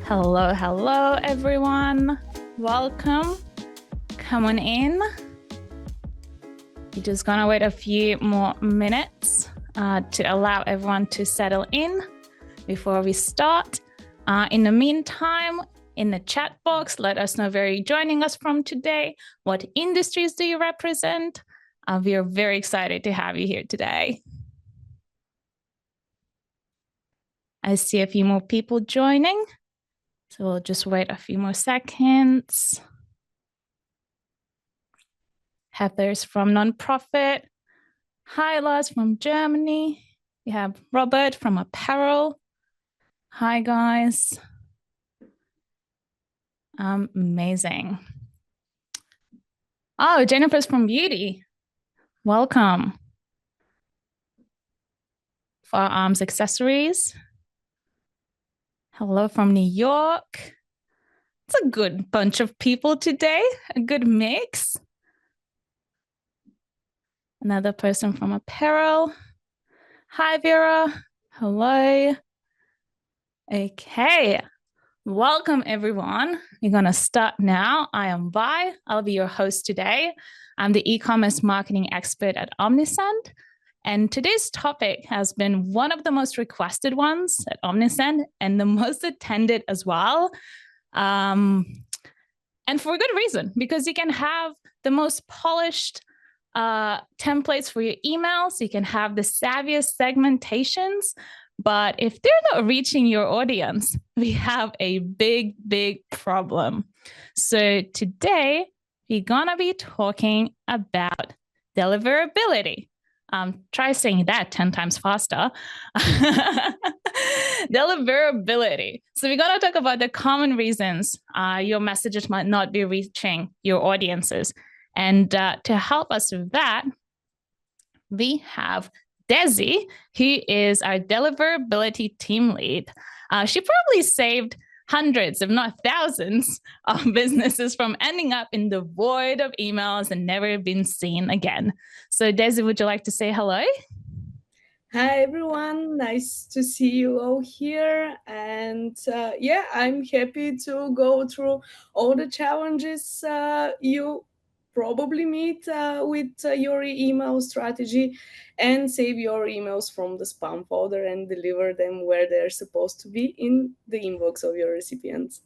Hello, hello, everyone. Welcome. Come on in. We're just gonna wait a few more minutes to allow everyone to settle in before we start. In the meantime, in the chat box, let us know where you're joining us from today. What industries do you represent? We are very excited to have you here today. I see a few more people joining, so we'll just wait a few more seconds. Heather's from Nonprofit. Hi, Lars from Germany. We have Robert from Apparel. Hi, guys. Amazing. Oh, Jennifer's from Beauty. Welcome. Firearms Accessories. Hello from New York. It's a good bunch of people today, a good mix. Another person from Apparel. Hi, Vera. Hello. Okay. Welcome, everyone. We're going to start now. I am Vi. I'll be your host today. I'm the e-commerce marketing expert at Omnisend. And today's topic has been one of the most requested ones at Omnisend and the most attended as well. And for a good reason, because you can have the most polished templates for your emails. You can have the savviest segmentations. But if they're not reaching your audience, we have a big, big problem. So today, we're going to be talking about deliverability. Try saying that 10 times faster. Deliverability. So we're going to talk about the common reasons your messages might not be reaching your audiences. And to help us with that, we have Desi, who is our deliverability team lead. She probably saved hundreds, if not thousands, of businesses from ending up in the void of emails and never been seen again. So Desi, would you like to say hello? Hi everyone, nice to see you all here. And yeah, I'm happy to go through all the challenges you probably meet with your email strategy and save your emails from the spam folder and deliver them where they're supposed to be in the inbox of your recipients.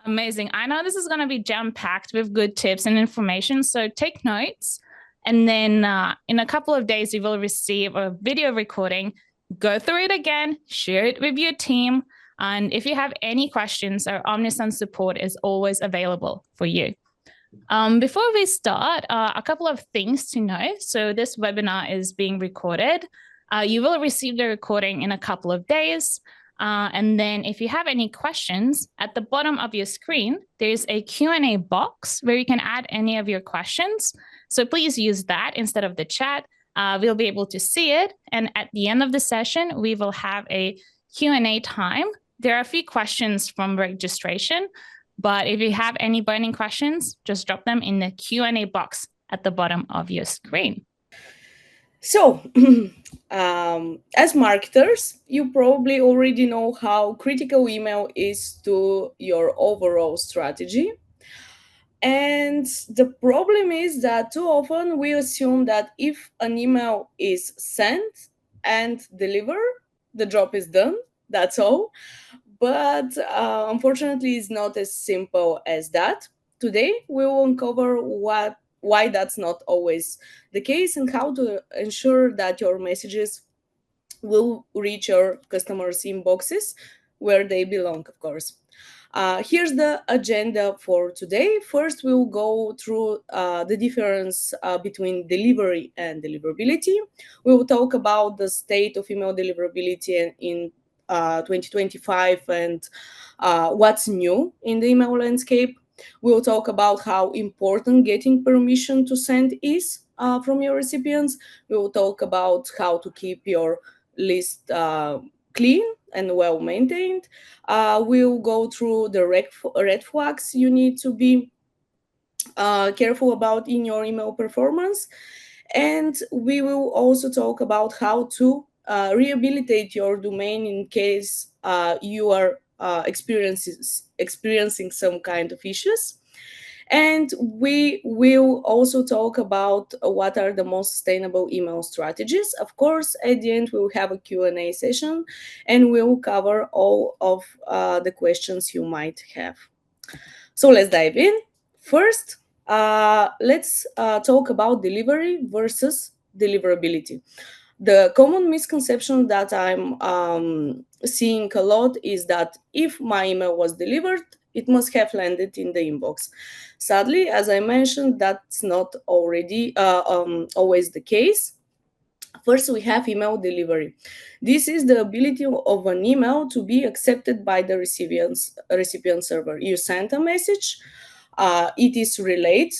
Amazing. I know this is going to be jam-packed with good tips and information, so take notes. And then in a couple of days, you will receive a video recording. Go through it again, share it with your team. And if you have any questions, our Omnisend support is always available for you. Before we start, a couple of things to know. So this webinar is being recorded. You will receive the recording in a couple of days. And then if you have any questions, at the bottom of your screen, there's a Q&A box where you can add any of your questions. So please use that instead of the chat. We'll be able to see it. And at the end of the session, we will have a Q&A time. There are a few questions from registration, but if you have any burning questions, just drop them in the Q&A box at the bottom of your screen. So, as marketers, you probably already know how critical email is to your overall strategy. And the problem is that too often we assume that if an email is sent and delivered, the job is done. That's all. But unfortunately, it's not as simple as that. Today, we will uncover why that's not always the case and how to ensure that your messages will reach your customers' inboxes where they belong, of course. Here's the agenda for today. First, we'll go through the difference between delivery and deliverability. We will talk about the state of email deliverability in 2025 and what's new in the email landscape. We'll talk about how important getting permission to send is from your recipients. We will talk about how to keep your list clean and well maintained. We'll go through the red flags you need to be careful about in your email performance. And we will also talk about how to rehabilitate your domain in case you are experiencing some kind of issues. And we will also talk about what are the most sustainable email strategies. Of course, at the end, we'll have a Q&A session and we'll cover all of the questions you might have. So let's dive in. First, let's talk about delivery versus deliverability. The common misconception that I'm seeing a lot is that if my email was delivered, it must have landed in the inbox. Sadly, as I mentioned, that's not always the case. First, we have email delivery. This is the ability of an email to be accepted by the recipient server. You send a message, it is relayed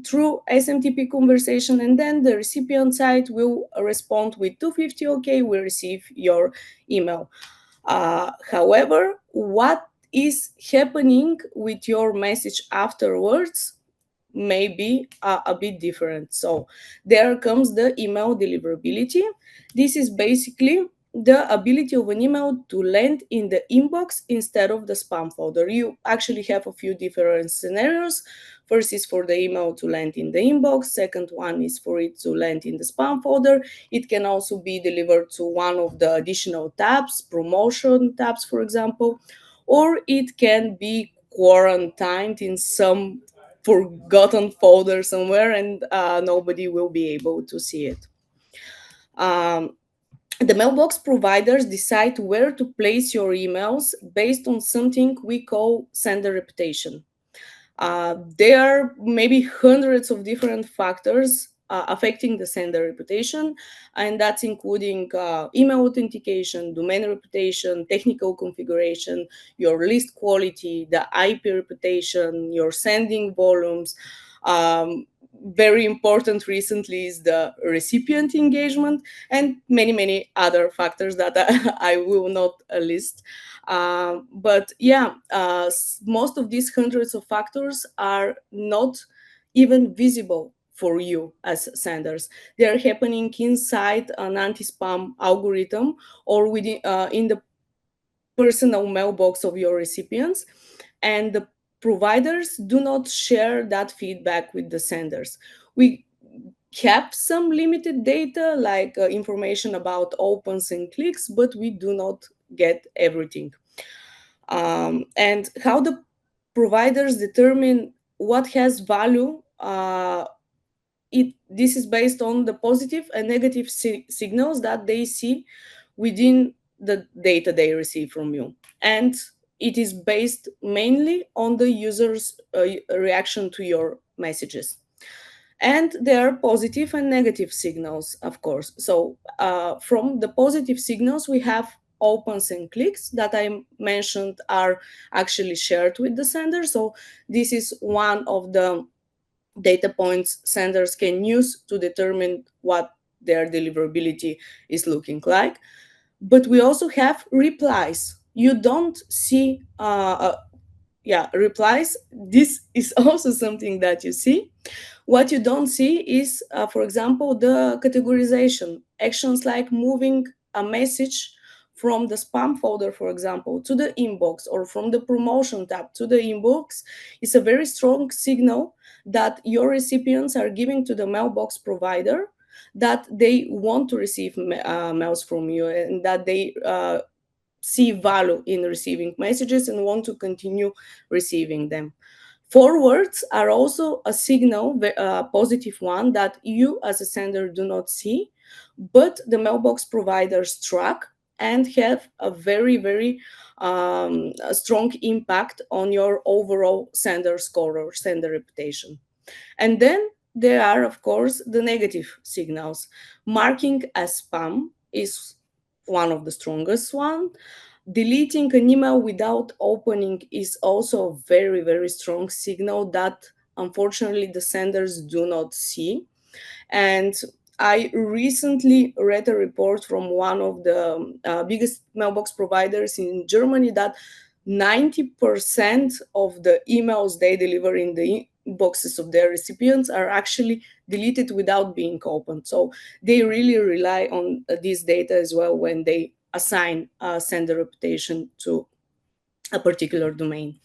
through SMTP conversation, and then the recipient side will respond with 250 OK, we receive your email. However, what is happening with your message afterwards may be a bit different. So there comes the email deliverability. This is basically the ability of an email to land in the inbox instead of the spam folder. You actually have a few different scenarios. First is for the email to land in the inbox. Second one is for it to land in the spam folder. It can also be delivered to one of the additional tabs, promotion tabs, for example, or it can be quarantined in some forgotten folder somewhere, and nobody will be able to see it. The mailbox providers decide where to place your emails based on something we call sender reputation. There are maybe hundreds of different factors affecting the sender reputation, and that's including email authentication, domain reputation, technical configuration, your list quality, the IP reputation, your sending volumes. Very important recently is the recipient engagement, and many other factors that I will not list. But yeah, most of these hundreds of factors are not even visible for you as senders. They are happening inside an anti-spam algorithm or within in the personal mailbox of your recipients, and the providers do not share that feedback with the senders. We have some limited data like information about opens and clicks, but we do not get everything. And how the providers determine what has value, this is based on the positive and negative signals that they see within the data they receive from you, and it is based mainly on the user's reaction to your messages. And there are positive and negative signals, of course. So from the positive signals, we have opens and clicks that I mentioned are actually shared with the sender. So this is one of the data points senders can use to determine what their deliverability is looking like. But we also have replies. You don't see replies. This is also something that you see. What you don't see is, for example, the categorization. Actions like moving a message from the spam folder, for example, to the inbox, or from the promotion tab to the inbox, is a very strong signal that your recipients are giving to the mailbox provider that they want to receive mails from you, and that they see value in receiving messages and want to continue receiving them. Forwards are also a signal, a positive one, that you as a sender do not see, but the mailbox providers track and have a very a strong impact on your overall sender score or sender reputation. And then there are, of course, the negative signals. Marking as spam is one of the strongest one. Deleting an email without opening is also a very strong signal that unfortunately the senders do not see. And I recently read a report from one of the biggest mailbox providers in Germany that 90% of the emails they deliver in the boxes of their recipients are actually deleted without being opened. So they really rely on this data as well when they assign sender reputation to a particular domain.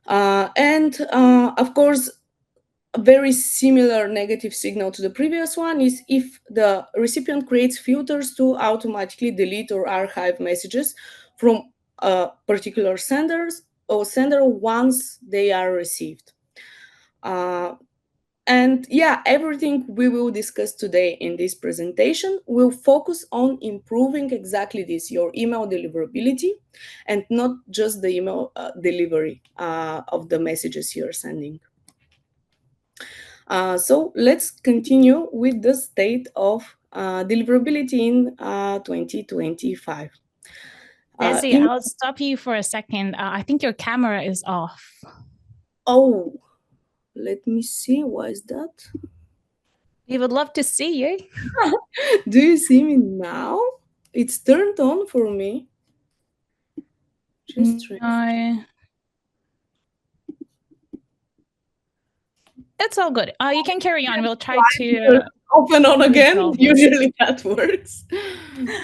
And of course, a very similar negative signal to the previous one is if the recipient creates filters to automatically delete or archive messages from particular senders or sender once they are received. Uh, and yeah, everything we will discuss today in this presentation will focus on improving exactly this, your email deliverability, and not just the email delivery of the messages you're sending. So let's continue with the state of deliverability in 2025. Desi, In, I'll stop you for a second. I think your camera is off. oh, let me see. Why is that? We would love to see you. Do you see me now? It's turned on for me. Just strange. No. It's all good. You can carry on. We'll try to Open on again. resolve this. Usually that works.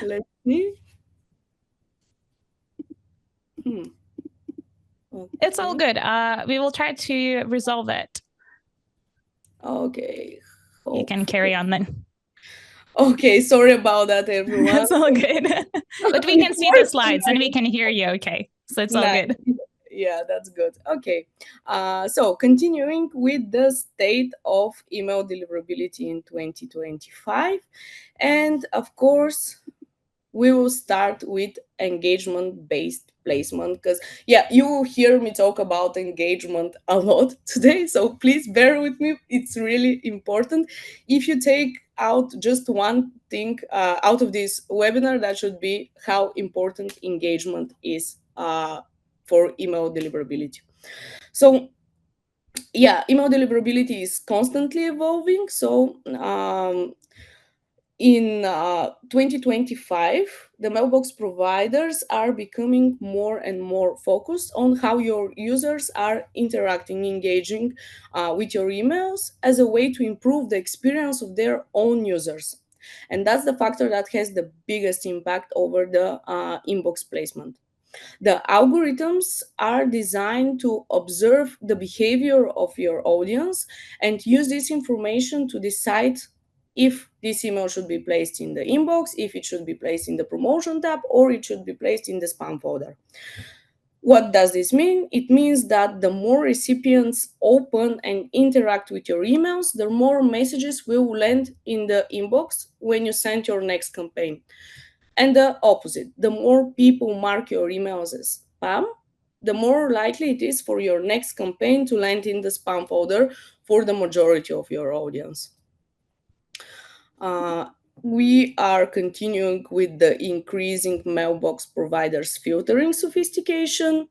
Let's see. Hmm. It's all Okay. good. We will try to resolve it. Okay. You can carry on then. Okay, sorry about that, everyone. It's all good. But we can see the slides and we can hear you okay. So it's all Nice. good. Yeah, that's good. Okay. So continuing with the state of email deliverability in 2025. And of course, we will start with engagement based placement because yeah, you will hear me talk about engagement a lot today, so please bear with me, it's really important. If you take out just one thing out of this webinar, that should be how important engagement is for email deliverability. So yeah, email deliverability is constantly evolving. So in 2025, the mailbox providers are becoming more and more focused on how your users are interacting, engaging with your emails as a way to improve the experience of their own users. And that's the factor that has the biggest impact over the inbox placement. The algorithms are designed to observe the behavior of your audience and use this information to decide if this email should be placed in the inbox, if it should be placed in the promotion tab, or it should be placed in the spam folder. What does this mean? It means that the more recipients open and interact with your emails, the more messages will land in the inbox when you send your next campaign. And the opposite, the more people mark your emails as spam, the more likely it is for your next campaign to land in the spam folder for the majority of your audience. Uh, we are continuing with the increasing mailbox providers filtering sophistication.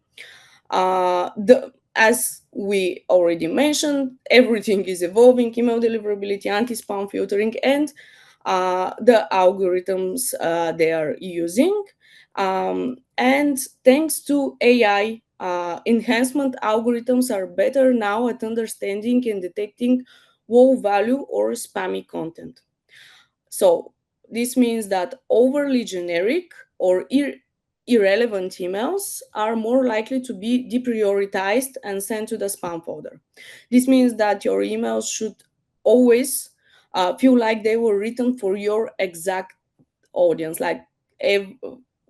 As we already mentioned, everything is evolving: email deliverability, anti-spam filtering, and the algorithms they are using. And thanks to AI enhancement, algorithms are better now at understanding and detecting low value or spammy content. So this means that overly generic or irrelevant emails are more likely to be deprioritized and sent to the spam folder. This means that your emails should always feel like they were written for your exact audience, like ev-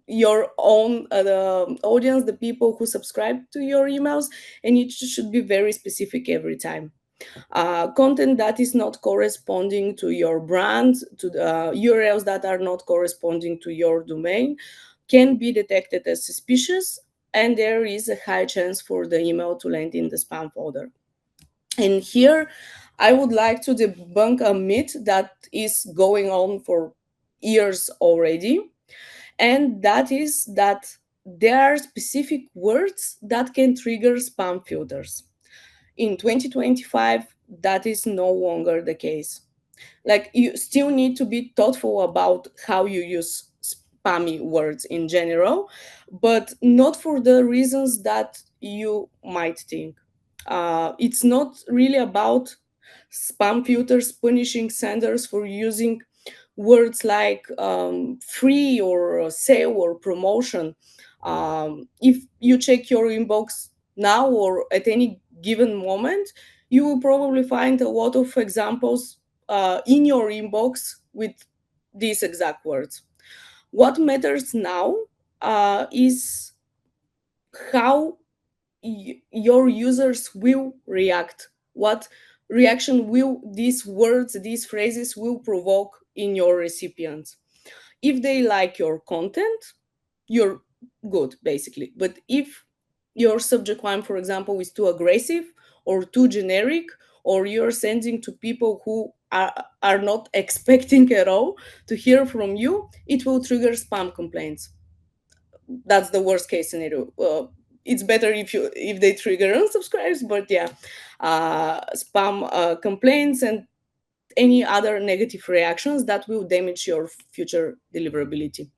your own the audience, the people who subscribe to your emails, and it should be very specific every time. Content that is not corresponding to your brand, to the URLs that are not corresponding to your domain, can be detected as suspicious, and there is a high chance for the email to land in the spam folder. And here, I would like to debunk a myth that is going on for years already, and that is that there are specific words that can trigger spam filters. In 2025, that is no longer the case. Like, you still need to be thoughtful about how you use spammy words in general, but not for the reasons that you might think. It's not really about spam filters punishing senders for using words like free or sale or promotion. If you check your inbox now or at any given moment, you will probably find a lot of examples in your inbox with these exact words. What matters now is how your users will react. What reaction will these words, these phrases will provoke in your recipients. If they like your content, you're good, basically. But if your subject line, for example, is too aggressive or too generic, or you're sending to people who are not expecting at all to hear from you, it will trigger spam complaints. That's the worst case scenario. It's better if they trigger unsubscribes, but yeah, spam complaints and any other negative reactions that will damage your future deliverability.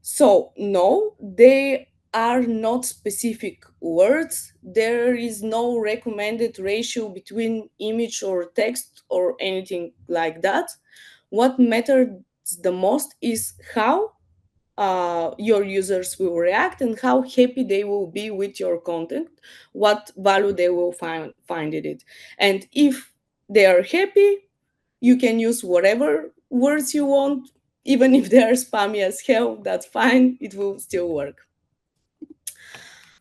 So no, they are not specific words. There is no recommended ratio between image or text or anything like that. What matters the most is how your users will react and how happy they will be with your content, what value they will find in it. And if they are happy, you can use whatever words you want, even if they are spammy as hell, that's fine, it will still work.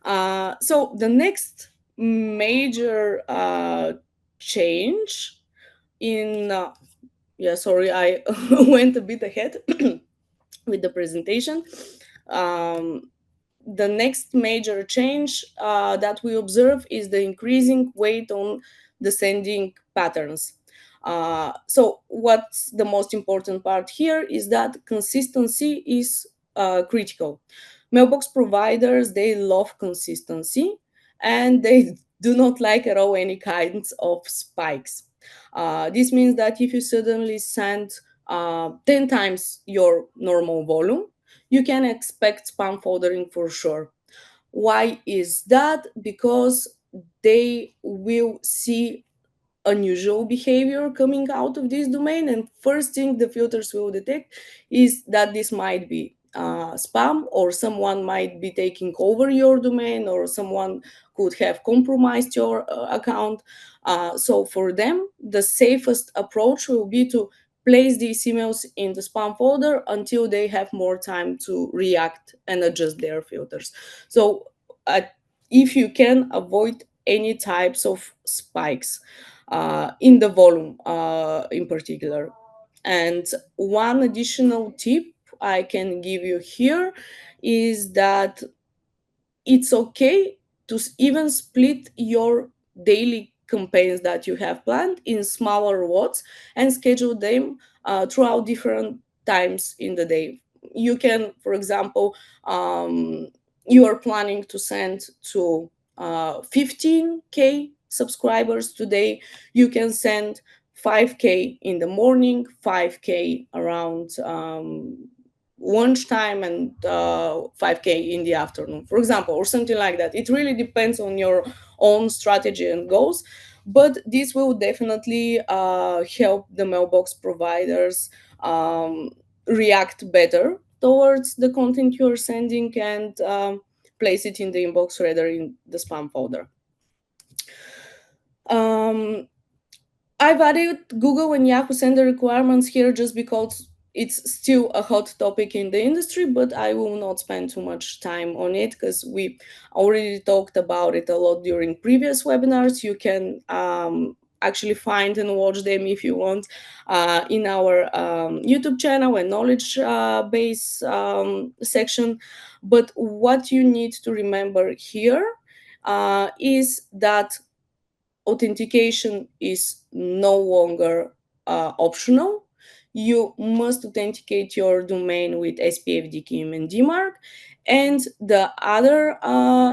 So the next major change in yeah, sorry, I went a bit ahead with the presentation. Um, the next major change that we observe is the increasing weight on the sending patterns. So what's the most important part here is that consistency is critical. Mailbox providers, they love consistency and they do not like at all any kinds of spikes. This means that if you suddenly send 10 times your normal volume, you can expect spam foldering for sure. Why is that? Because they will see unusual behavior coming out of this domain, and first thing the filters will detect is that this might be spam, or someone might be taking over your domain, or someone could have compromised your account. So for them, the safest approach will be to place these emails in the spam folder until they have more time to react and adjust their filters. So uh, if you can avoid any types of spikes in the volume in particular. And one additional tip I can give you here is that it's okay to even split your daily campaigns that you have planned in smaller lots and schedule them throughout different times in the day. You can, for example, you are planning to send to 15K subscribers today. You can send 5K in the morning, 5K around lunchtime, and 5K in the afternoon, for example, or something like that. It really depends on your own strategy and goals, but this will definitely help the mailbox providers react better towards the content you're sending and place it in the inbox rather in the spam folder. um, I've added Google and Yahoo sender requirements here just because it's still a hot topic in the industry, but I will not spend too much time on it because we already talked about it a lot during previous webinars. You can actually find and watch them if you want in our YouTube channel and knowledge base section. But what you need to remember here is that authentication is no longer optional. You must authenticate your domain with SPF, DKIM, and DMARC. And the other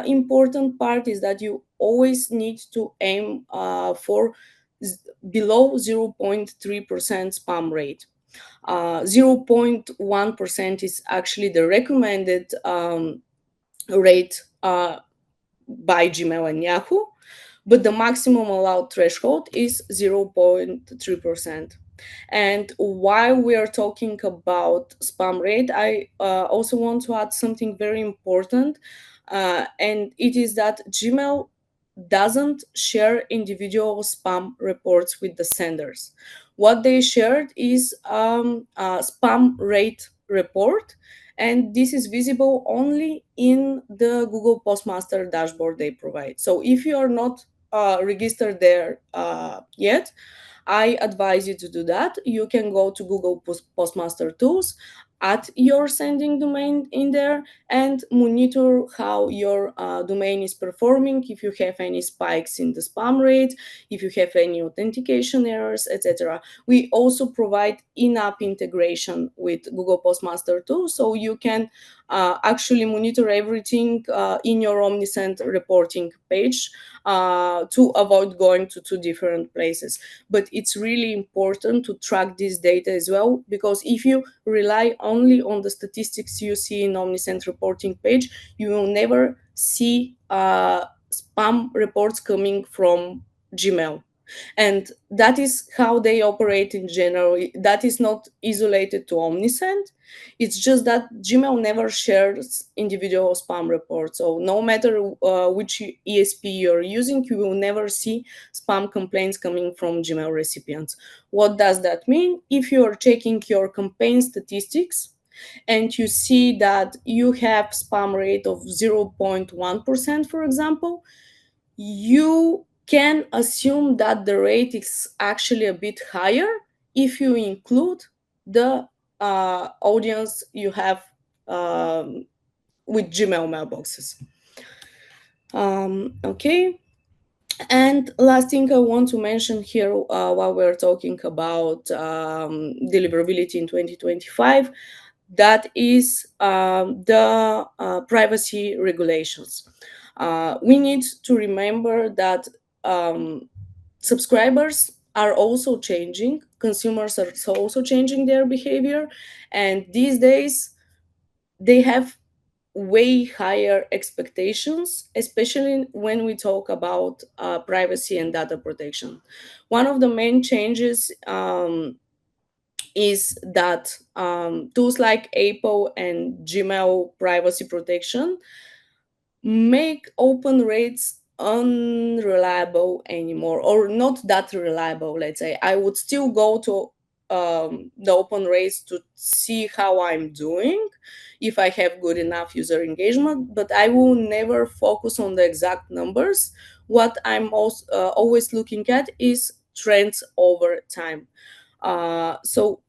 important part is that you always need to aim for below 0.3% spam rate. 0.1% is actually the recommended rate by Gmail and Yahoo, but the maximum allowed threshold is 0.3%. And while we are talking about spam rate, I also want to add something very important, and it is that Gmail doesn't share individual spam reports with the senders. What they shared is a spam rate report, and this is visible only in the Google Postmaster dashboard they provide. So if you are not registered there yet, I advise you to do that. You can go to Google Postmaster Tools, add your sending domain in there, and monitor how your domain is performing, if you have any spikes in the spam rate, if you have any authentication errors, etc. We also provide in-app integration with Google Postmaster Tools, so you can actually monitor everything in your Omnisend reporting page to avoid going to two different places. But it's really important to track this data as well, because if you rely only on the statistics you see in Omnisend reporting page, you will never see spam reports coming from Gmail. And that is how they operate in general. That is not isolated to Omnisend. It's just that Gmail never shares individual spam reports. So no matter which ESP you're using, you will never see spam complaints coming from Gmail recipients. What does that mean? If you are checking your campaign statistics and you see that you have spam rate of 0.1%, for example, you can assume that the rate is actually a bit higher if you include the audience you have with Gmail mailboxes. Okay. And last thing I want to mention here while we're talking about deliverability in 2025, that is the privacy regulations. We need to remember that subscribers are also changing, consumers are also changing their behavior, and these days they have way higher expectations, especially when we talk about privacy and data protection. One of the main changes is that tools like Apple and Gmail privacy protection make open rates unreliable anymore, or not that reliable. Let's say I would still go to the open rates to see how I'm doing, if I have good enough user engagement, but I will never focus on the exact numbers. What I'm also always looking at is trends over time. So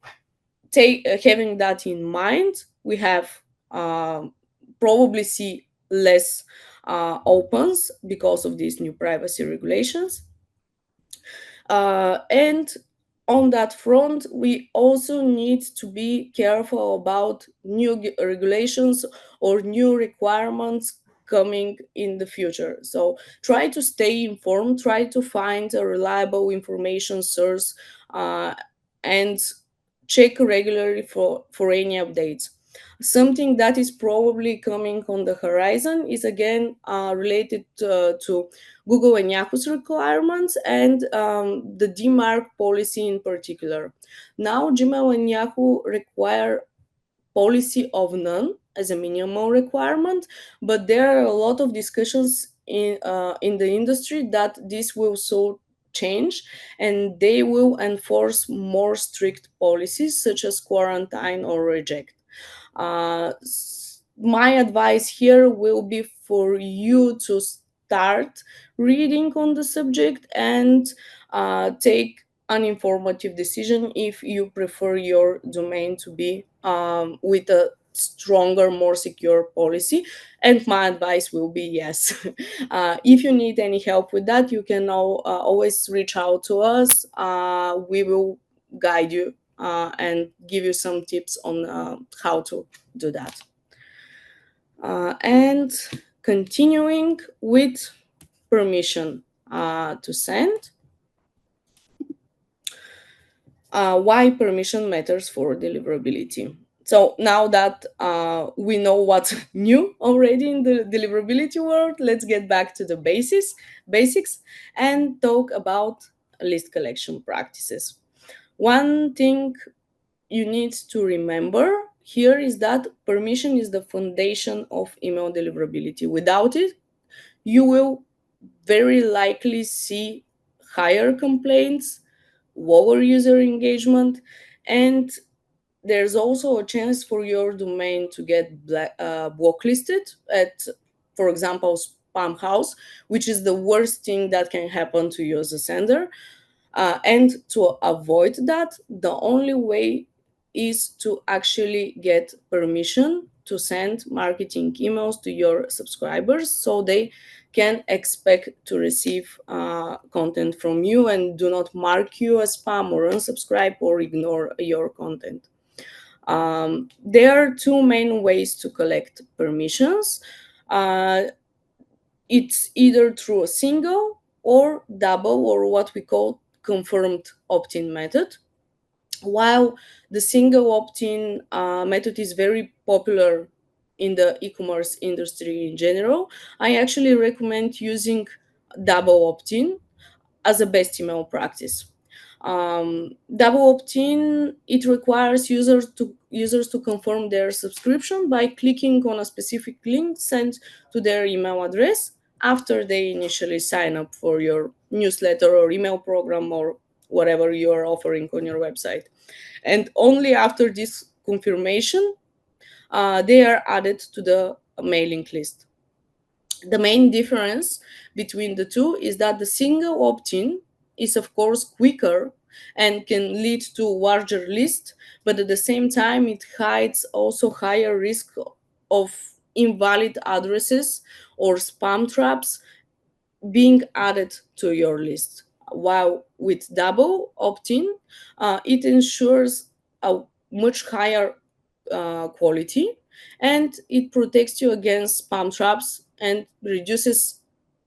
having that in mind, we have probably see less opens because of these new privacy regulations. And on that front, we also need to be careful about new regulations or new requirements coming in the future. So try to stay informed, try to find a reliable information source, and check regularly for any updates. Something that is probably coming on the horizon is again related to Google and Yahoo's requirements and the DMARC policy in particular. Now, Gmail and Yahoo require policy of none as a minimum requirement, but there are a lot of discussions in the industry that this will so change, and they will enforce more strict policies such as quarantine or reject. My advice here will be for you to start reading on the subject and take an informative decision if you prefer your domain to be with a stronger, more secure policy. And my advice will be yes. If you need any help with that, you can always reach out to us. We will guide you and give you some tips on how to do that. And continuing with permission to send. Why permission matters for deliverability. So now that we know what's new already in the deliverability world, let's get back to the basics and talk about list collection practices. One thing you need to remember here is that permission is the foundation of email deliverability. Without it, you will very likely see higher complaints, lower user engagement, and there's also a chance for your domain to get blacklisted at, for example, spam house, which is the worst thing that can happen to you as a sender. And to avoid that, the only way is to actually get permission to send marketing emails to your subscribers so they can expect to receive content from you and do not mark you as spam or unsubscribe or ignore your content. There are two main ways to collect permissions. Uh, it's either through a single or double, or what we call confirmed opt-in method. While the single opt-in method is very popular in the e-commerce industry in general, I actually recommend using double opt-in as a best email practice. Double opt-in, it requires users to confirm their subscription by clicking on a specific link sent to their email address after they initially sign up for your newsletter or email program or whatever you are offering on your website. And only after this confirmation, they are added to the mailing list. The main difference between the two is that the single opt-in is of course quicker and can lead to larger list, but at the same time it hides also higher risk of invalid addresses or spam traps being added to your list. While with double opt-in, it ensures a much higher quality, and it protects you against spam traps and reduces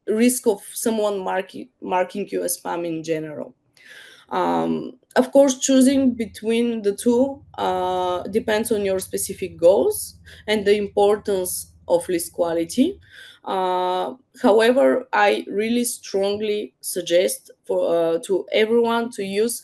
risk of someone marking you as spam in general. Of course, choosing between the two depends on your specific goals and the importance of list quality. However, I really strongly suggest for to everyone to use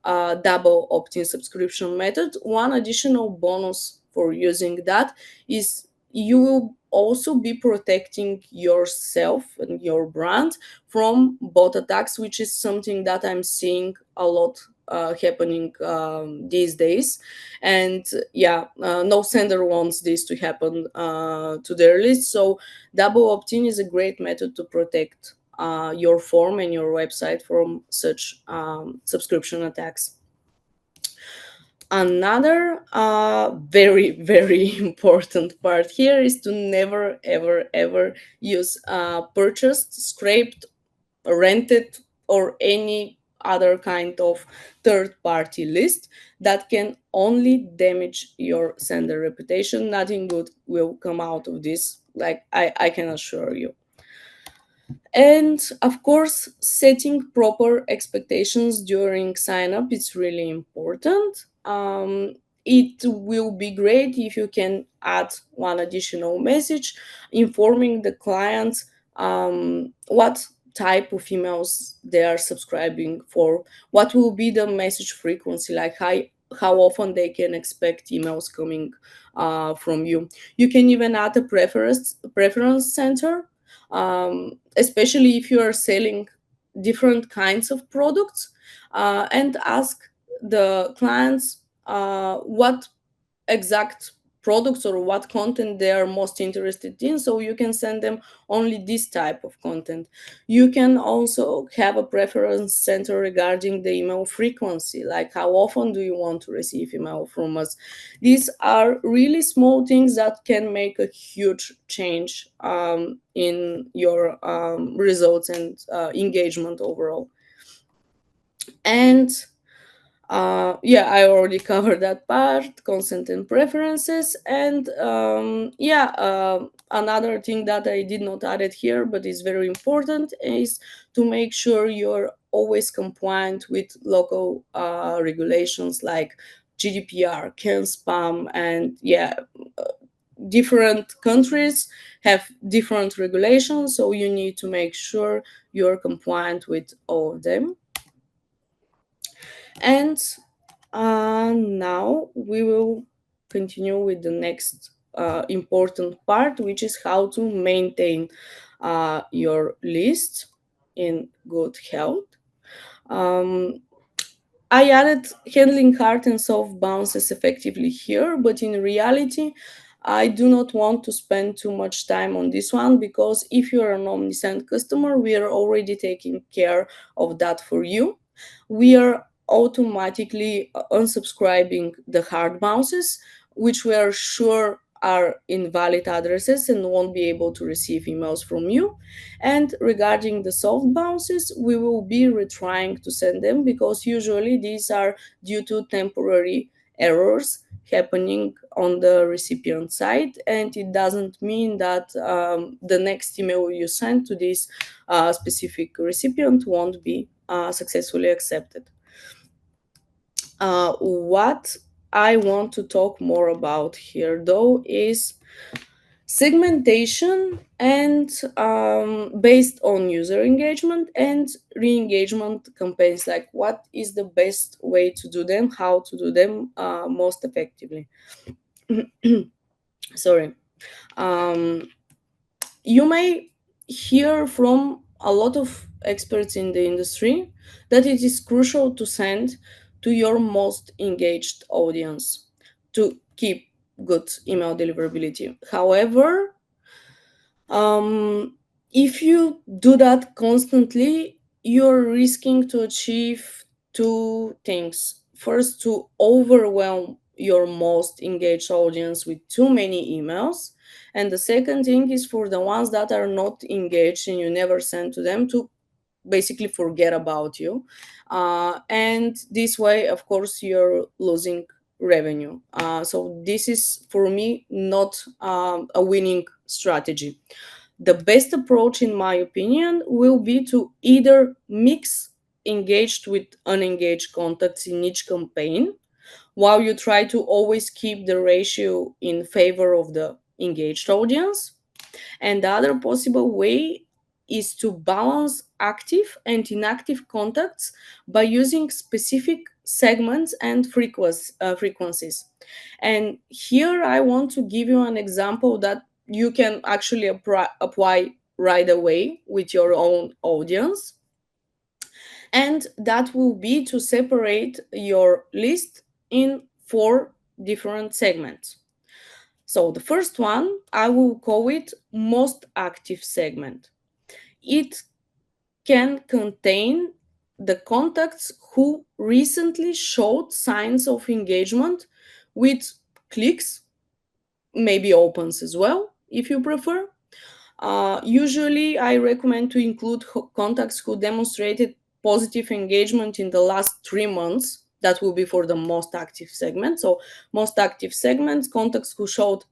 double opt-in subscription method. One additional bonus for using that is you will also be protecting yourself and your brand from bot attacks, which is something that I'm seeing a lot happening these days. And yeah, no sender wants this to happen to their list. So double opt-in is a great method to protect your form and your website from such subscription attacks. Another very very important part here is to never ever ever use purchased, scraped, rented, or any other kind of third party list that can only damage your sender reputation. Nothing good will come out of this, like I can assure you. And of course, setting proper expectations during sign up is really important. It will be great if you can add one additional message informing the clients what type of emails they are subscribing for, what will be the message frequency, like how often they can expect emails coming from you. You can even add a preference center, especially if you are selling different kinds of products, and ask the clients what exact products or what content they are most interested in, so you can send them only this type of content. You can also have a preference center regarding the email frequency, like how often do you want to receive email from us. These are really small things that can make a huge change in your results and engagement overall. And yeah, I already covered that part, consent and preferences. And yeah, another thing that I did not add it here, but is very important, is to make sure you're always compliant with local regulations like GDPR, can spam, and yeah, different countries have different regulations, so you need to make sure you're compliant with all of them. And Now we will continue with the next important part, which is how to maintain your list in good health. Um, I added handling hard and soft bounces effectively here, but in reality, I do not want to spend too much time on this one because if you're an Omnisend customer, we are already taking care of that for you. We are automatically unsubscribing the hard bounces, which we are sure are invalid addresses and won't be able to receive emails from you. And regarding the soft bounces, we will be retrying to send them because usually these are due to temporary errors happening on the recipient side, and it doesn't mean that the next email you send to this specific recipient won't be successfully accepted. What I want to talk more about here, though, is segmentation and based on user engagement and re-engagement campaigns, like what is the best way to do them, how to do them most effectively. Sorry. um, you may hear from a lot of experts in the industry that it is crucial to send to your most engaged audience to keep good email deliverability. However, if you do that constantly, you're risking to achieve two things. First, to overwhelm your most engaged audience with too many emails. And the second thing is for the ones that are not engaged and you never send to them to basically forget about you. And this way, of course, you're losing revenue. So this is for me not a winning strategy. The best approach, in my opinion, will be to either mix engaged with unengaged contacts in each campaign, while you try to always keep the ratio in favor of the engaged audience. And the other possible way is to balance active and inactive contacts by using specific segments and frequencies. And here I want to give you an example that you can actually apply right away with your own audience. And that will be to separate your list in 4 different segments. So the first one, I will call it most active segment. It can contain the contacts who recently showed signs of engagement with clicks, maybe opens as well, if you prefer. Usually, I recommend to include contacts who demonstrated positive engagement in the last 3 months. That will be for the most active segment. So, most active segments, contacts who showed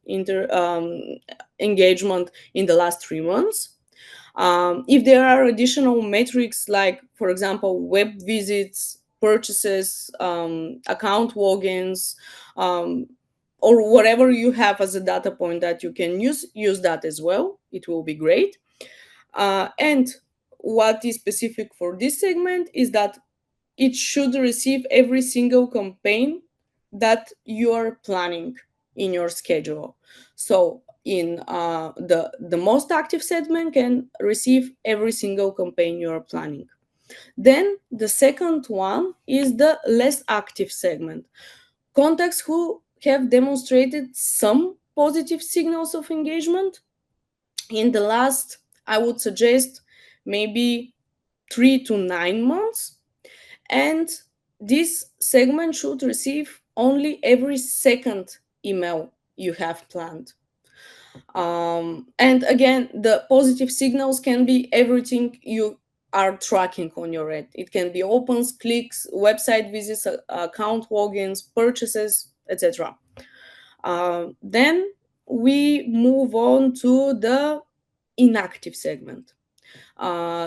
engagement in the last 3 months. If there are additional metrics, like, for example, web visits, purchases, account logins, um, or whatever you have as a data point that you can use that as well. It will be great. And what is specific for this segment is that it should receive every single campaign that you are planning in your schedule. So in the most active segment can receive every single campaign you are planning. Then the second one is the less active segment. Contacts who have demonstrated some positive signals of engagement in the last, I would suggest, maybe 3 to 9 months. And this segment should receive only every second email you have planned. And again, the positive signals can be everything you are tracking on your end. It can be opens, clicks, website visits, account logins, purchases, etc. Then we move on to the inactive segment.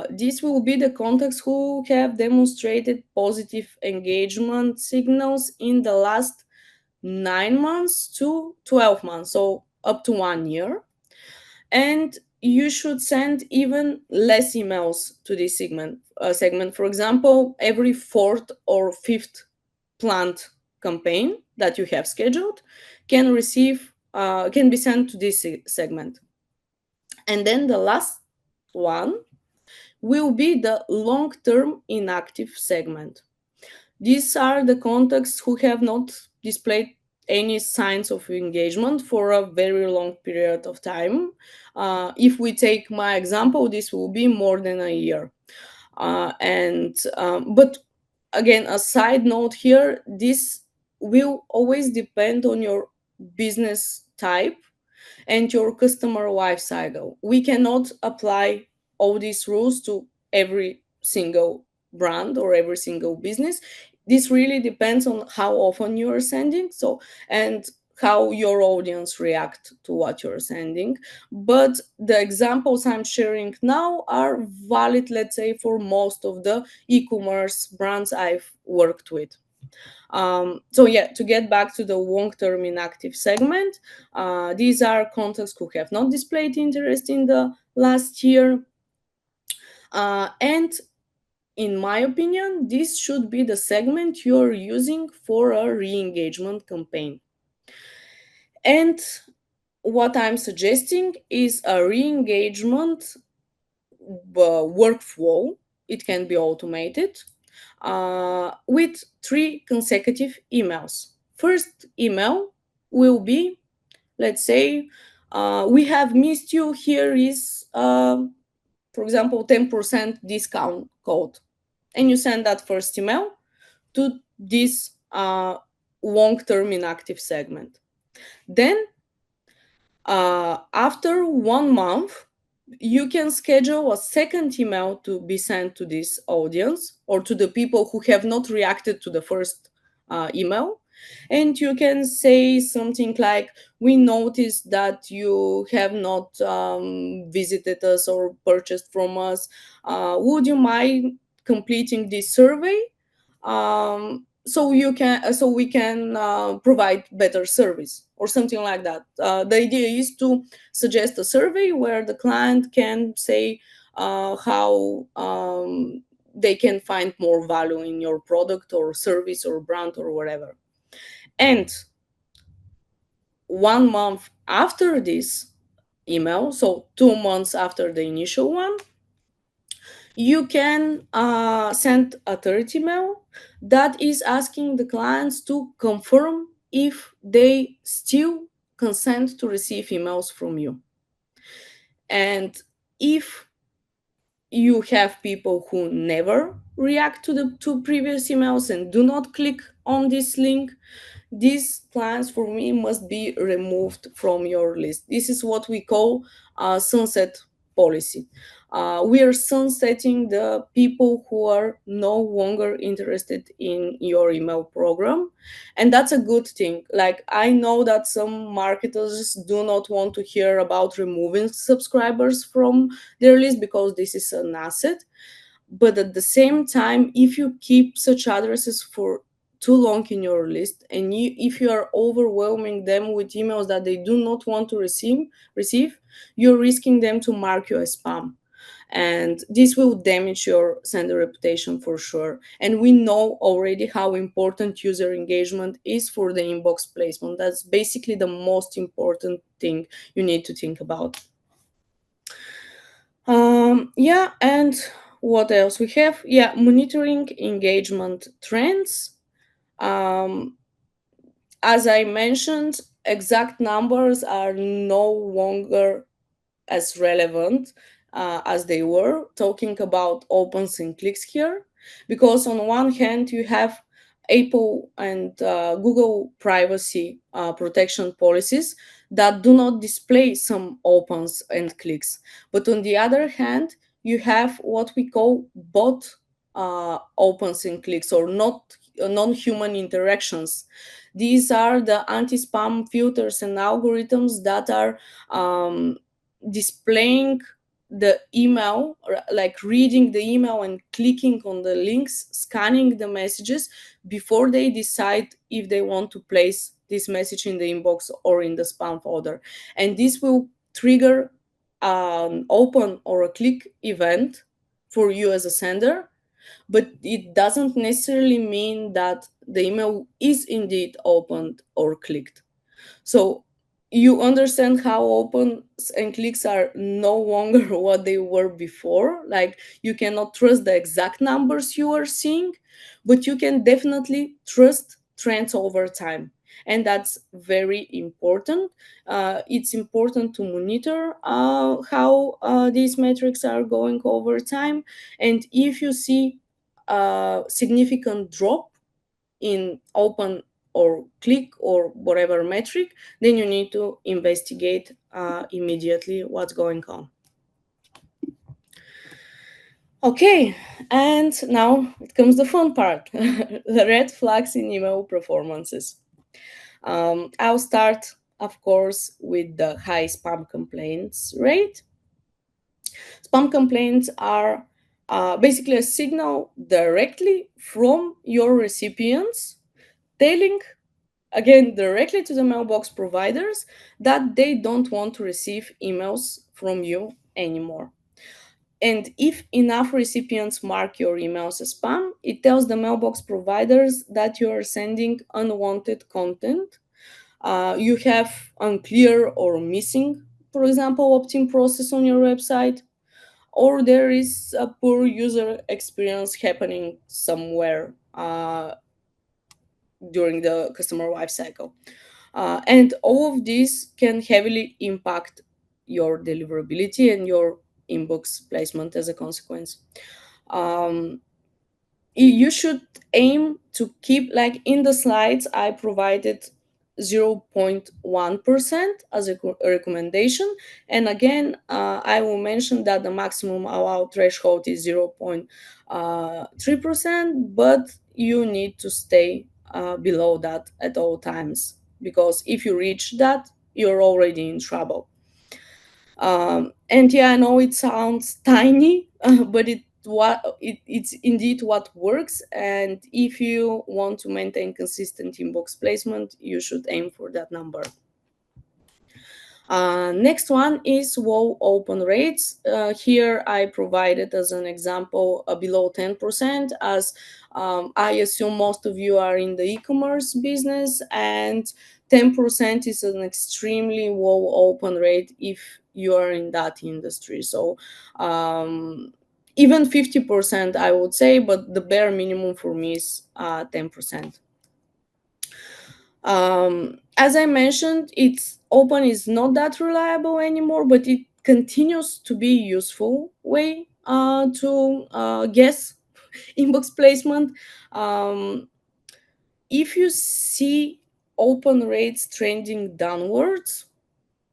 This will be the contacts who have demonstrated positive engagement signals in the last 9 months to 12 months, so up to 1 year. And you should send even less emails to this segment. For example, every fourth or fifth planned campaign that you have scheduled can be sent to this segment. And then the last one will be the long-term inactive segment. These are the contacts who have not displayed any signs of engagement for a very long period of time. If we take my example, this will be more than a year. But again, a side note here, this will always depend on your business type and your customer life cycle. We cannot apply all these rules to every single brand or every single business. This really depends on how often you are sending, and how your audience react to what you're sending. But the examples I'm sharing now are valid, let's say, for most of the e-commerce brands I've worked with. So yeah, to get back to the long-term inactive segment, these are contacts who have not displayed interest in the last year. And in my opinion, this should be the segment you're using for a re-engagement campaign. And what I'm suggesting is a re-engagement workflow. It can be automated with 3 consecutive emails. First email will be, let's say, we have missed you. Here is, for example, 10% discount code. And you send that first email to this long-term inactive segment. Then, after 1 month, you can schedule a second email to be sent to this audience or to the people who have not reacted to the first email. And you can say something like, we noticed that you have not visited us or purchased from us. Would you mind completing this survey? So we can provide better service or something like that. The idea is to suggest a survey where the client can say how they can find more value in your product or service or brand or whatever. And 1 month after this email, so 2 months after the initial one, you can send a third email that is asking the clients to confirm if they still consent to receive emails from you. And if you have people who never react to the 2 previous emails and do not click on this link, these clients for me must be removed from your list. This is what we call sunset policy. We are sunsetting the people who are no longer interested in your email program. And that's a good thing. Like, I know that some marketers do not want to hear about removing subscribers from their list because this is an asset. But at the same time, if you keep such addresses for too long in your list, and if you are overwhelming them with emails that they do not want to receive, you're risking them to mark you as spam. And this will damage your sender reputation for sure. And we know already how important user engagement is for the inbox placement. That's basically the most important thing you need to think about. Yeah, and what else we have? Yeah, monitoring engagement trends. Um, as I mentioned, exact numbers are no longer as relevant as they were, talking about opens and clicks here, because on one hand you have Apple and Google privacy protection policies that do not display some opens and clicks, but on the other hand you have what we call bot opens and clicks, or not non-human interactions. These are the anti-spam filters and algorithms that are displaying the email, like reading the email and clicking on the links, scanning the messages before they decide if they want to place this message in the inbox or in the spam folder. And this will trigger an open or a click event for you as a sender, but it doesn't necessarily mean that the email is indeed opened or clicked. So you understand how opens and clicks are no longer what they were before. Like, you cannot trust the exact numbers you are seeing, but you can definitely trust trends over time. And that's very important. It's important to monitor how these metrics are going over time. And if you see a significant drop in open or click or whatever metric, then you need to investigate immediately what's going on. Okay, and now it comes the fun part, the red flags in email performances. I'll start, of course, with the high spam complaints rate. Spam complaints are basically a signal directly from your recipients telling, again, directly to the mailbox providers, that they don't want to receive emails from you anymore. And if enough recipients mark your emails as spam, it tells the mailbox providers that you are sending unwanted content. You have unclear or missing, for example, opt-in process on your website, or there is a poor user experience happening somewhere during the customer lifecycle. And all of these can heavily impact your deliverability and your inbox placement as a consequence. Um, you should aim to keep, like in the slides I provided, 0.1% as a recommendation. And again, I will mention that the maximum allowed threshold is 0.3%, but you need to stay below that at all times, because if you reach that, you're already in trouble. And yeah, I know it sounds tiny, but it's indeed what works. And if you want to maintain consistent inbox placement, you should aim for that number. Next one is low open rates. Here I provided as an example below 10%, as I assume most of you are in the e-commerce business, and 10% is an extremely low open rate if you are in that industry. So even 50%, I would say, but the bare minimum for me is 10%. As I mentioned, it's open is not that reliable anymore, but it continues to be useful way to guess inbox placement. Um, if you see open rates trending downwards,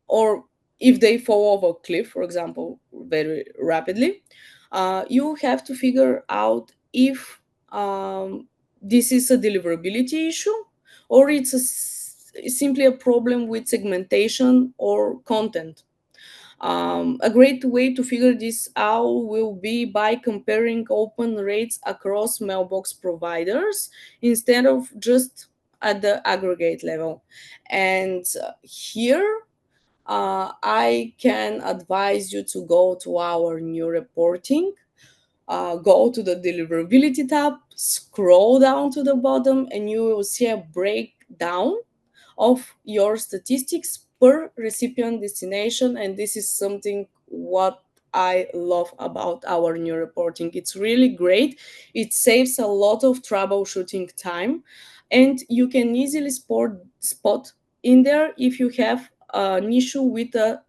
or if they fall off a cliff, for example, very rapidly, you have to figure out if this is a deliverability issue, or it's simply a problem with segmentation or content. A great way to figure this out will be by comparing open rates across mailbox providers instead of just at the aggregate level. And here, I can advise you to go to our new reporting, go to the deliverability tab, scroll down to the bottom, and you will see a breakdown of your statistics per recipient destination. And this is something what I love about our new reporting. It's really great. It saves a lot of troubleshooting time, and you can easily spot in there if you have an issue with a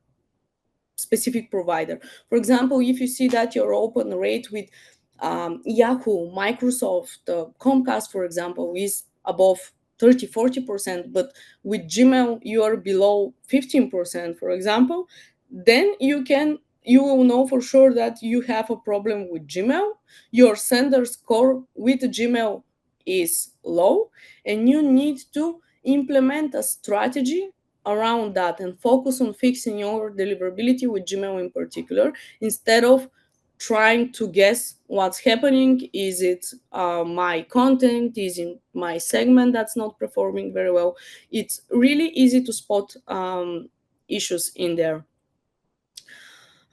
specific provider. For example, if you see that your open rate with Yahoo, Microsoft, Comcast, for example, is above 30-40%, but with Gmail you are below 15%, for example, then you will know for sure that you have a problem with Gmail. Your sender score with Gmail is low, and you need to implement a strategy around that and focus on fixing your deliverability with Gmail in particular, instead of trying to guess what's happening. Is it my content? Is it my segment that's not performing very well? It's really easy to spot issues in there.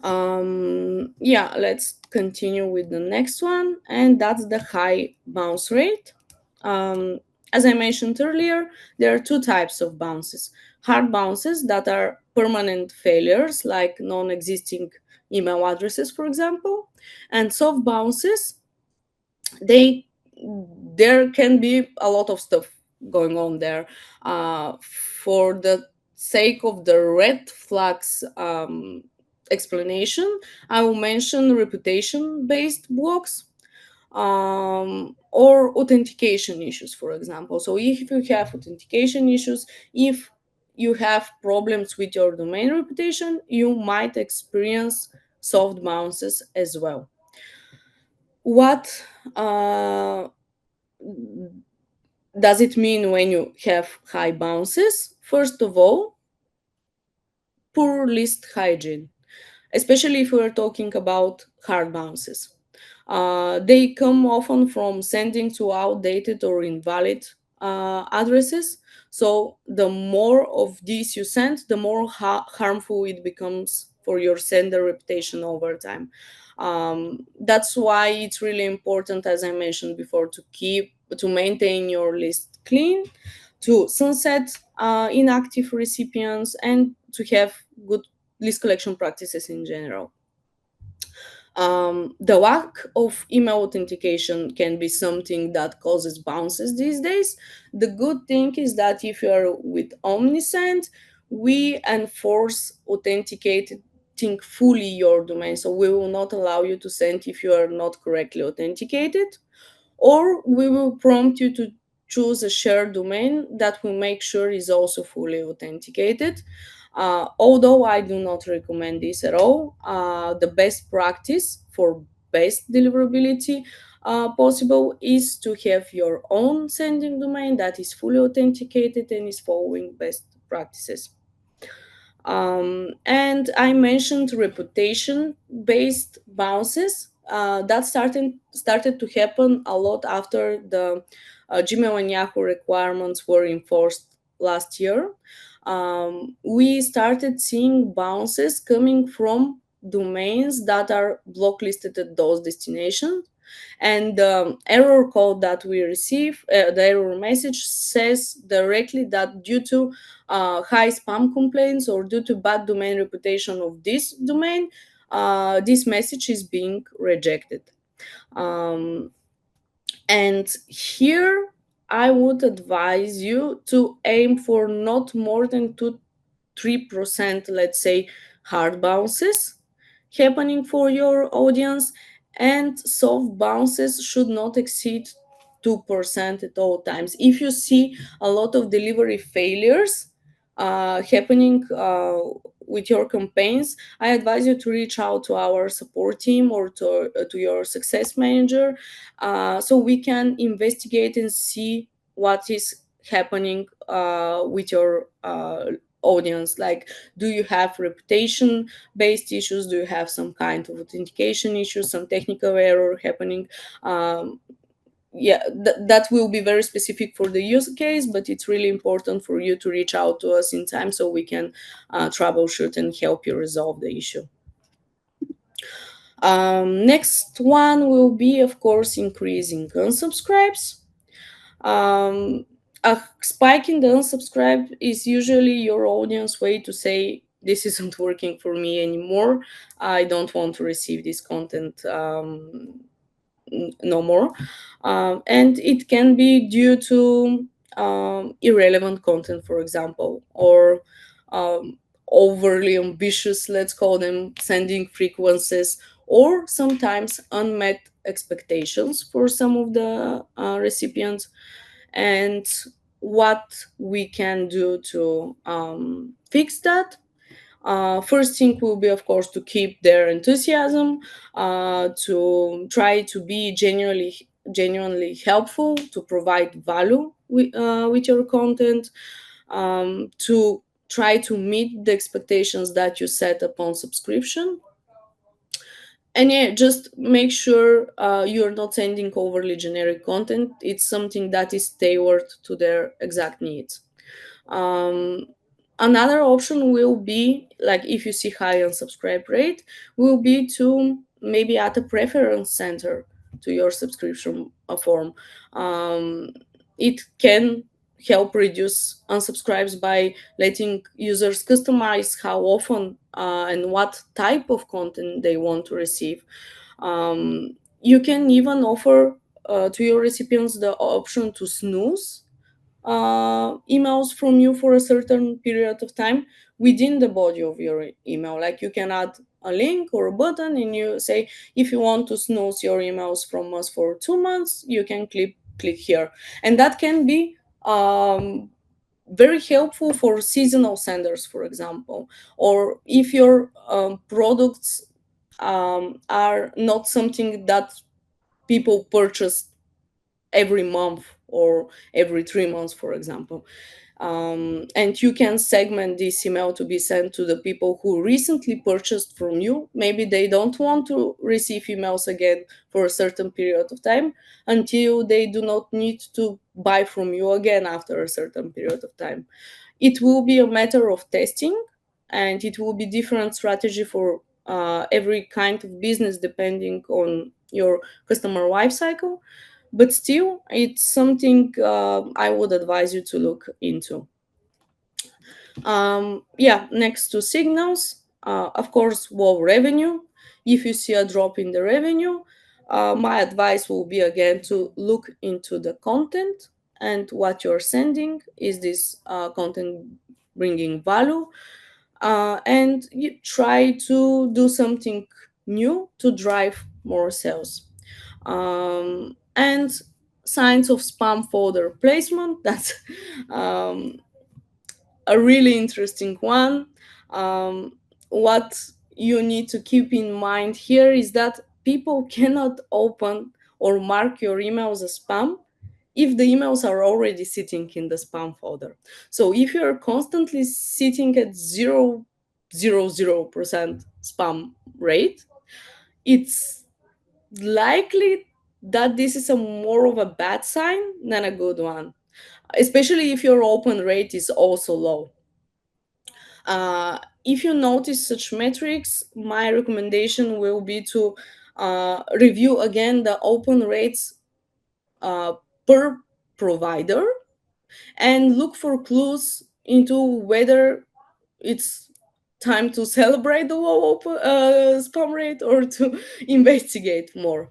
Yeah, let's continue with the next one, and that's the high bounce rate. Um, as I mentioned earlier, there are two types of bounces: hard bounces that are permanent failures, like non existing email addresses, for example, and soft bounces. They There can be a lot of stuff going on there. For the sake of the red flags explanation, I will mention reputation based blocks, or authentication issues, for example. So if you have authentication issues, if you have problems with your domain reputation, you might experience soft bounces as well. What uh, does it mean when you have high bounces? First of all, poor list hygiene, especially if we're talking about hard bounces. They come often from sending to outdated or invalid addresses. So the more of these you send, the more harmful it becomes for your sender reputation over time. That's why it's really important, as I mentioned before, to maintain your list clean, to sunset inactive recipients, and to have good list collection practices in general. The lack of email authentication can be something that causes bounces these days. The good thing is that if you're with Omnisend, we enforce authenticating fully your domain. So we will not allow you to send if you are not correctly authenticated, or we will prompt you to choose a shared domain that we make sure is also fully authenticated. Although I do not recommend this at all, the best practice for best deliverability possible is to have your own sending domain that is fully authenticated and is following best practices. And I mentioned reputation based bounces. That started to happen a lot after the Gmail and Yahoo requirements were enforced last year. We started seeing bounces coming from domains that are blocklisted at those destinations, and the error code that we receive, the error message says directly that due to high spam complaints or due to bad domain reputation of this domain, this message is being rejected. um, and here I would advise you to aim for not more than 2-3%, let's say, hard bounces happening for your audience, and soft bounces should not exceed 2% at all times. If you see a lot of delivery failures happening with your campaigns, I advise you to reach out to our support team or to your success manager, so we can investigate and see what is happening with your audience. Like, do you have reputation based issues? Do you have some kind of authentication issues, some technical error happening? Yeah, that will be very specific for the use case, but it's really important for you to reach out to us in time so we can troubleshoot and help you resolve the issue. Next one will be, of course, increasing unsubscribes. um, a spike in the unsubscribe is usually your audience way to say, this isn't working for me anymore, I don't want to receive this content no more. And it can be due to irrelevant content, for example, or um, overly ambitious, let's call them, sending frequencies, or sometimes unmet expectations for some of the recipients. And what we can do to fix that, first thing will be, of course, to keep their enthusiasm, to try to be genuinely helpful, to provide value with your content, to try to meet the expectations that you set upon subscription. And yeah, just make sure you're not sending overly generic content. It's something that is tailored to their exact needs. um, Another option will be, like if you see high unsubscribe rate, will be to maybe add a preference center to your subscription form. um, it can help reduce unsubscribes by letting users customize how often and what type of content they want to receive. You can even offer to your recipients the option to snooze emails from you for a certain period of time within the body of your email. Like you can add a link or a button, and you say, if you want to snooze your emails from us for 2 months, you can click here. And that can be very helpful for seasonal senders, for example, or if your products are not something that people purchase every month or every 3 months, for example. And you can segment this email to be sent to the people who recently purchased from you. Maybe they don't want to receive emails again for a certain period of time until they do not need to buy from you again after a certain period of time. It will be a matter of testing, and it will be different strategy for every kind of business depending on your customer life cycle. But still, it's something I would advise you to look into. Yeah, next to signals, of course, low revenue. If you see a drop in the revenue, my advice will be again to look into the content and what you're sending. Is this content bringing value? And you try to do something new to drive more sales. And signs of spam folder placement, that's um, a really interesting one. Um, what you need to keep in mind here is that people cannot open or mark your emails as spam if the emails are already sitting in the spam folder. So if you're constantly sitting at 0.00% spam rate, it's likely that this is a more of a bad sign than a good one, especially if your open rate is also low. If you notice such metrics, my recommendation will be to review again the open rates uh, per provider and look for clues into whether it's time to celebrate the low spam rate or to investigate more.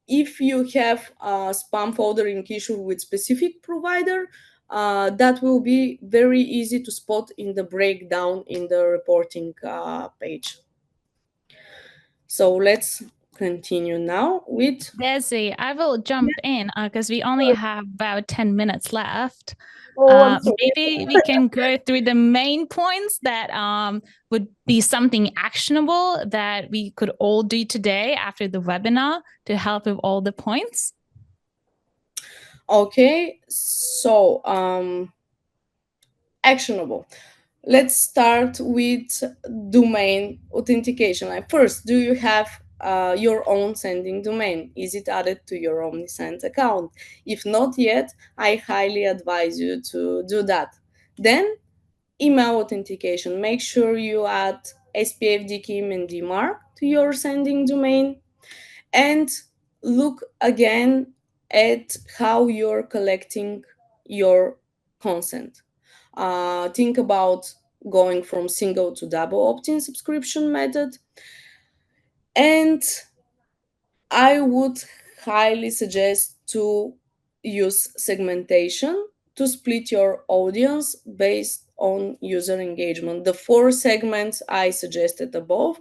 If you have a spam foldering issue with specific provider, that will be very easy to spot in the breakdown in the reporting page. So let's continue now with. Desi, I will jump in because we only have about 10 minutes left. Oh, I'm sorry. Maybe we can go through the main points that would be something actionable that we could all do today after the webinar to help with all the points. Okay, so actionable. Let's start with domain authentication. Like first, do you have your own sending domain? Is it added to your Omnisend account? If not yet, I highly advise you to do that. Then, email authentication. Make sure you add SPF, DKIM, and DMARC to your sending domain, and look again at how you're collecting your consent. Think about going from single to double opt-in subscription method. And I would highly suggest to use segmentation to split your audience based on user engagement. The four segments I suggested above,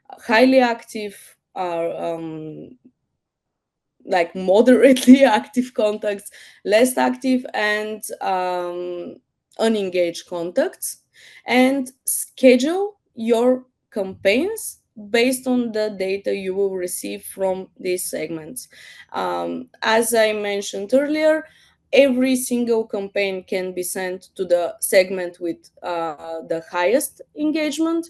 highly active are like moderately active contacts, less active, and unengaged contacts, and schedule your campaigns based on the data you will receive from these segments. As I mentioned earlier, every single campaign can be sent to the segment with the highest engagement.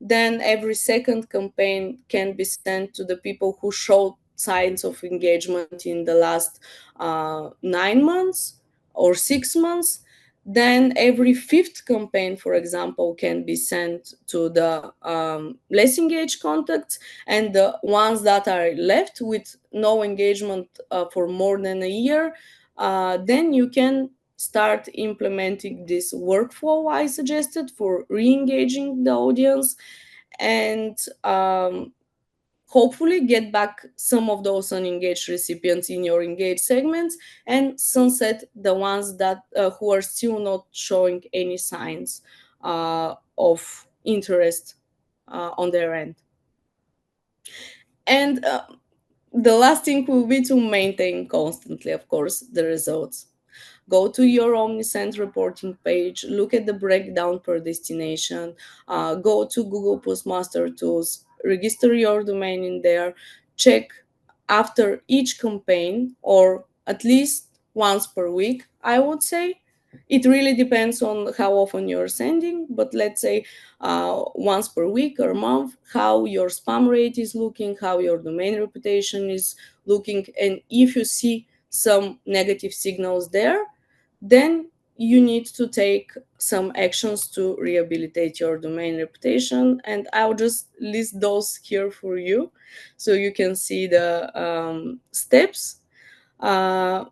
Then every second campaign can be sent to the people who showed signs of engagement in the last 9 months or 6 months. Then every fifth campaign, for example, can be sent to the less engaged contacts, and the ones that are left with no engagement for more than a year, then you can start implementing this workflow I suggested for re-engaging the audience, and hopefully get back some of those unengaged recipients in your engaged segments, and sunset the ones that who are still not showing any signs of interest on their end. And the last thing will be to maintain constantly, of course, the results. Go to your Omnisend reporting page, look at the breakdown per destination, go to Google Postmaster Tools, register your domain in there, check after each campaign, or at least once per week, I would say. It really depends on how often you're sending, but let's say once per week or month, how your spam rate is looking, how your domain reputation is looking, and if you see some negative signals there, then you need to take some actions to rehabilitate your domain reputation. And I'll just list those here for you so you can see the steps. Uh,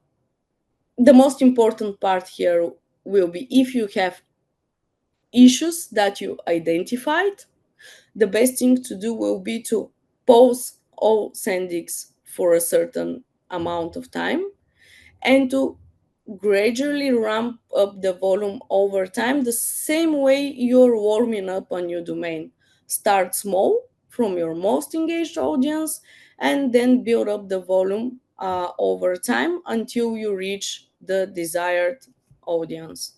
the most important part here will be, if you have issues that you identified, the best thing to do will be to pause all sendings for a certain amount of time, and to gradually ramp up the volume over time, the same way you're warming up a new domain. Start small from your most engaged audience, and then build up the volume over time until you reach the desired audience.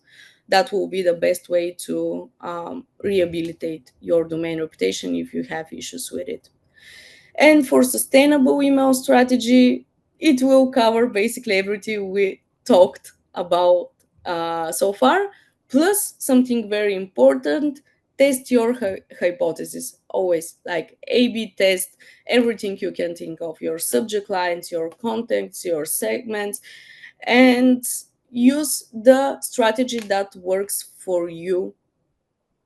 That will be the best way to rehabilitate your domain reputation if you have issues with it. And for sustainable email strategy, it will cover basically everything we talked about so far, plus something very important: test your hypothesis. Always, like, A/B test everything you can think of, your subject lines, your contents, your segments, and use the strategy that works for you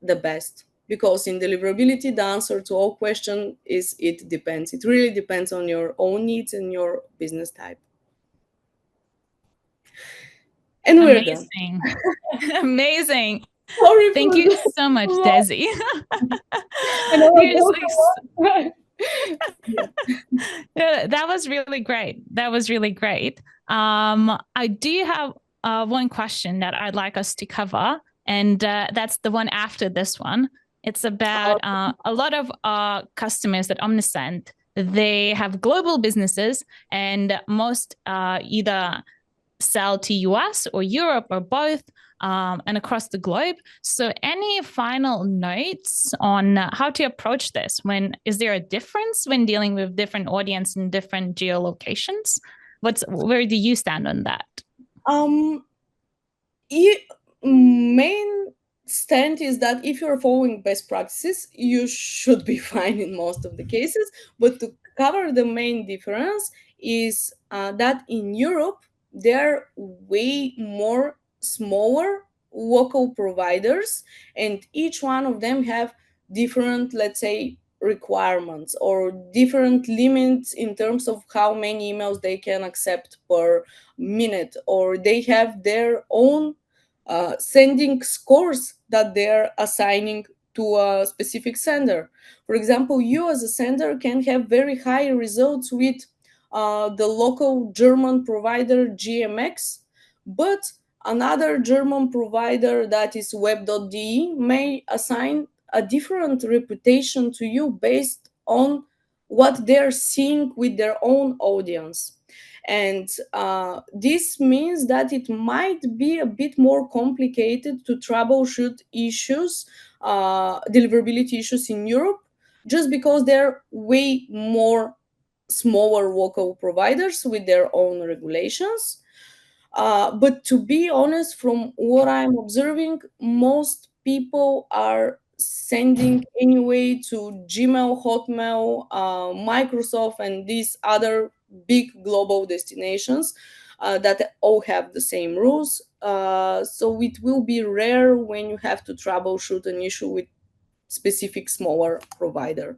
the best. Because in deliverability, the answer to all question is it depends. It really depends on your own needs and your business type. And we're done. Amazing. Amazing. Sorry Thank for you the so much, Desi. I know I Seriously, talk a lot. Yeah. yeah, that was really great. That was really great. I do have one question that I'd like us to cover, and that's the one after this one. It's about a lot of customers at Omnisend. They have global businesses, and most either sell to US or Europe or both, and across the globe. So any final notes on how to approach this? Is there a difference when dealing with different audience in different geolocations? Where do you stand on that? Um, main stand is that if you're following best practices, you should be fine in most of the cases. But to cover the main difference is that in Europe, there are way more smaller local providers, and each one of them have different, let's say, requirements or different limits in terms of how many emails they can accept per minute, or they have their own sending scores that they're assigning to a specific sender. For example, you as a sender can have very high results with the local German provider GMX, but another German provider that is web.de may assign a different reputation to you based on what they're seeing with their own audience. And this means that it might be a bit more complicated to troubleshoot issues, deliverability issues in Europe, just because they're way more smaller local providers with their own regulations. But to be honest, from what I'm observing, most people are sending anyway to Gmail, Hotmail, Microsoft, and these other big global destinations. that all have the same rules. So it will be rare when you have to troubleshoot an issue with specific smaller provider.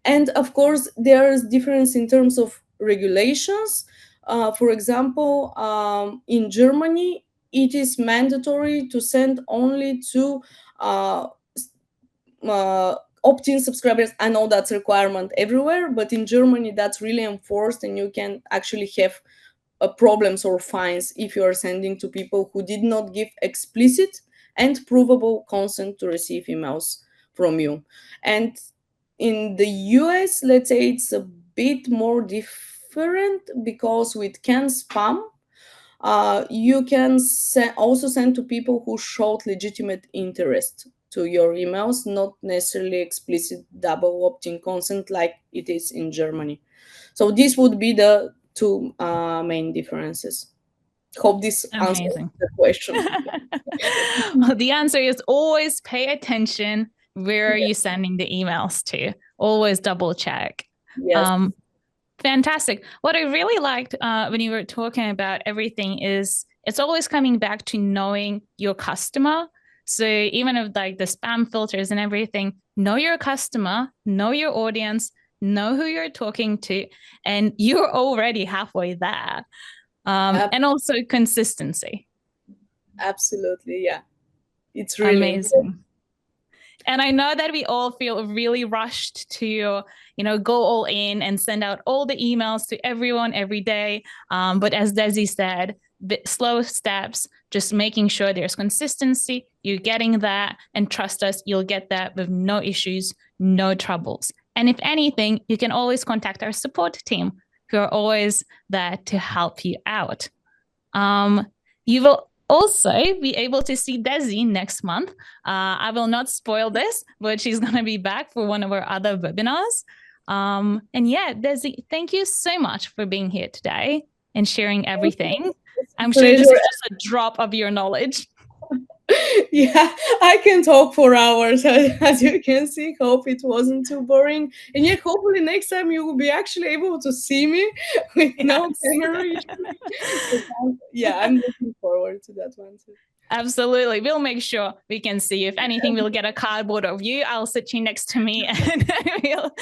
And of course, there's difference in terms of regulations. For example, in Germany, it is mandatory to send only to uh, opt-in subscribers. I know that's a requirement everywhere, but in Germany, that's really enforced, and you can actually have problems or fines if you are sending to people who did not give explicit and provable consent to receive emails from you. And in the US, let's say it's a bit more different, because with canned spam, you can also send to people who showed legitimate interest to your emails, not necessarily explicit double opt-in consent like it is in Germany. So this would be the two main differences. Hope this answers Amazing. the question. Well, the answer is always pay attention. Where are you sending the emails to? Always double check. Yes. Fantastic. What I really liked when you were talking about everything is it's always coming back to knowing your customer. So even if like the spam filters and everything, know your customer, know your audience, know who you're talking to, and you're already halfway there. And also consistency. Absolutely, yeah. It's really important. Amazing. And I know that we all feel really rushed to, go all in and send out all the emails to everyone every day. But as Desi said, slow steps, just making sure there's consistency, you're getting that, and trust us, you'll get that with no issues, no troubles. And if anything, you can always contact our support team, who are always there to help you out. You will also be able to see Desi next month. I will not spoil this, but she's going to be back for one of our other webinars. And yeah, Desi, thank you so much for being here today and sharing everything. I'm sure this is just a drop of your knowledge. Yeah, I can talk for hours, as you can see. Hope it wasn't too boring. And yeah, hopefully next time you will be actually able to see me with no camera issue. Yeah, I'm looking forward to that one too. Absolutely. We'll make sure we can see. If anything, we'll get a cardboard of you. I'll sit you next to me and we'll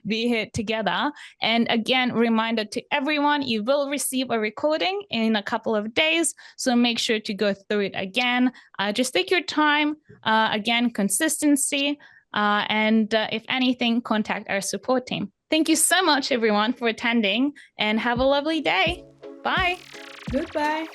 be here together. And again, reminder to everyone, you will receive a recording in a couple of days. So make sure to go through it again. Just take your time. Again, consistency. And if anything, contact our support team. Thank you so much, everyone, for attending, and have a lovely day. Bye. Goodbye.